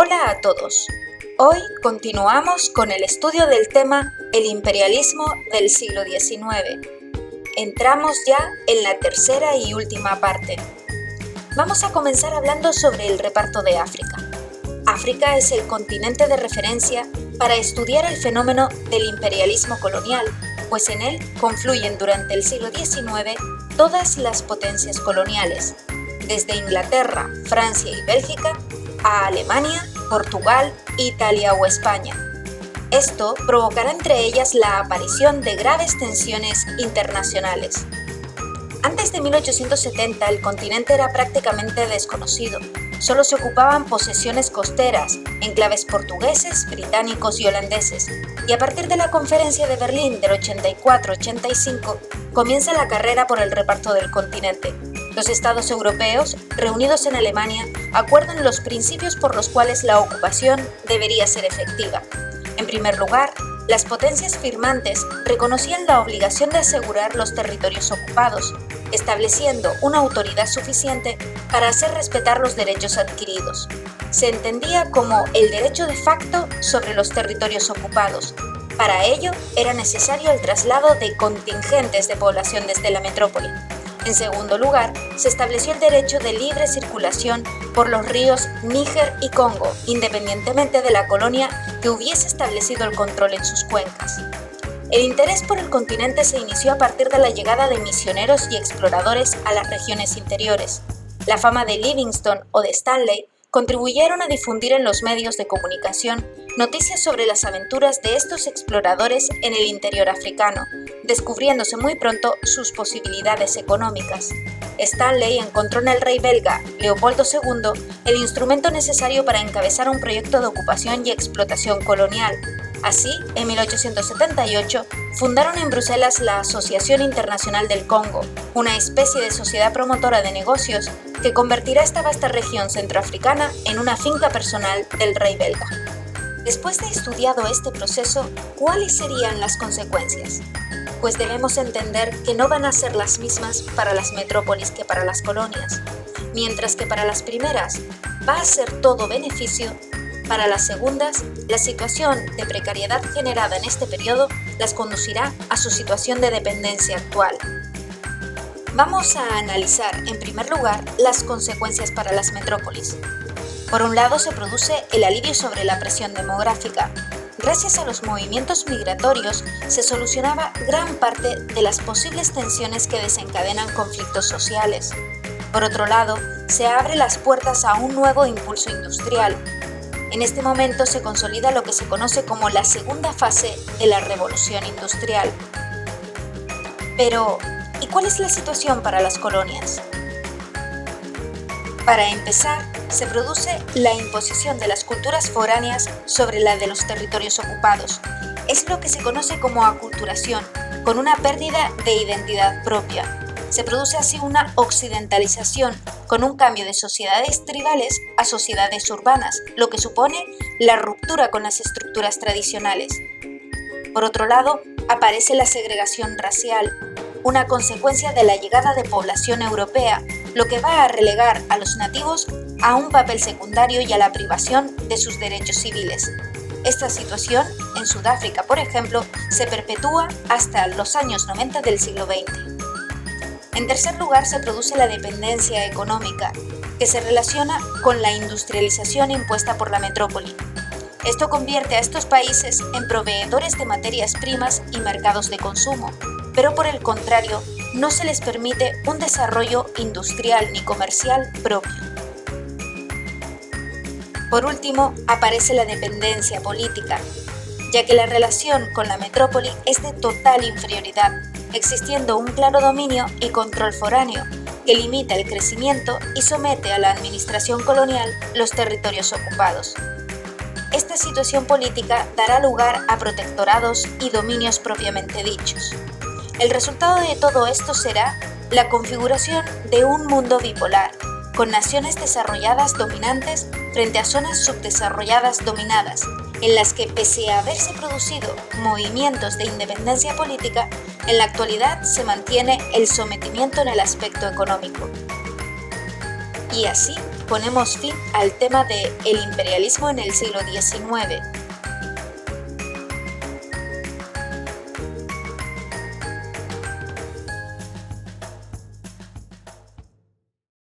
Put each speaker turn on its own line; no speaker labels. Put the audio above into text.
Hola a todos. Hoy continuamos con el estudio del tema El imperialismo del siglo XIX. Entramos ya en la tercera y última parte. Vamos a comenzar hablando sobre el reparto de África. África es el continente de referencia para estudiar el fenómeno del imperialismo colonial, pues en él confluyen durante el siglo XIX todas las potencias coloniales, desde Inglaterra, Francia y Bélgica a Alemania, Portugal, Italia o España. Esto provocará entre ellas la aparición de graves tensiones internacionales. Antes de 1870 el continente era prácticamente desconocido. Solo se ocupaban posesiones costeras, enclaves portugueses, británicos y holandeses. Y a partir de la Conferencia de Berlín del 84-85 comienza la carrera por el reparto del continente. Los estados europeos, reunidos en Alemania, acuerdan los principios por los cuales la ocupación debería ser efectiva. En primer lugar, las potencias firmantes reconocían la obligación de asegurar los territorios ocupados, estableciendo una autoridad suficiente para hacer respetar los derechos adquiridos. Se entendía como el derecho de facto sobre los territorios ocupados. Para ello, era necesario el traslado de contingentes de población desde la metrópoli. En segundo lugar, se estableció el derecho de libre circulación por los ríos Níger y Congo, independientemente de la colonia que hubiese establecido el control en sus cuencas. El interés por el continente se inició a partir de la llegada de misioneros y exploradores a las regiones interiores. La fama de Livingstone o de Stanley contribuyeron a difundir en los medios de comunicación noticias sobre las aventuras de estos exploradores en el interior africano, descubriéndose muy pronto sus posibilidades económicas. Stanley encontró en el rey belga Leopoldo II el instrumento necesario para encabezar un proyecto de ocupación y explotación colonial. Así, en 1878, fundaron en Bruselas la Asociación Internacional del Congo, una especie de sociedad promotora de negocios que convertirá esta vasta región centroafricana en una finca personal del rey belga. Después de estudiado este proceso, ¿cuáles serían las consecuencias? Pues debemos entender que no van a ser las mismas para las metrópolis que para las colonias. Mientras que para las primeras va a ser todo beneficio, para las segundas, la situación de precariedad generada en este periodo las conducirá a su situación de dependencia actual. Vamos a analizar, en primer lugar, las consecuencias para las metrópolis. Por un lado, se produce el alivio sobre la presión demográfica. Gracias a los movimientos migratorios, se solucionaba gran parte de las posibles tensiones que desencadenan conflictos sociales. Por otro lado, se abren las puertas a un nuevo impulso industrial. En este momento se consolida lo que se conoce como la segunda fase de la revolución industrial. Pero, ¿y cuál es la situación para las colonias? Para empezar, se produce la imposición de las culturas foráneas sobre la de los territorios ocupados. Es lo que se conoce como aculturación, con una pérdida de identidad propia. Se produce así una occidentalización, con un cambio de sociedades tribales a sociedades urbanas, lo que supone la ruptura con las estructuras tradicionales. Por otro lado, aparece la segregación racial, una consecuencia de la llegada de población europea, lo que va a relegar a los nativos a un papel secundario y a la privación de sus derechos civiles. Esta situación, en Sudáfrica, por ejemplo, se perpetúa hasta los años 90 del siglo XX. En tercer lugar, se produce la dependencia económica, que se relaciona con la industrialización impuesta por la metrópoli. Esto convierte a estos países en proveedores de materias primas y mercados de consumo, pero por el contrario, no se les permite un desarrollo industrial ni comercial propio. Por último, aparece la dependencia política, ya que la relación con la metrópoli es de total inferioridad, existiendo un claro dominio y control foráneo que limita el crecimiento y somete a la administración colonial los territorios ocupados. Esta situación política dará lugar a protectorados y dominios propiamente dichos. El resultado de todo esto será la configuración de un mundo bipolar, con naciones desarrolladas dominantes frente a zonas subdesarrolladas dominadas, en las que pese a haberse producido movimientos de independencia política, en la actualidad se mantiene el sometimiento en el aspecto económico. Y así ponemos fin al tema de el imperialismo en el siglo XIX.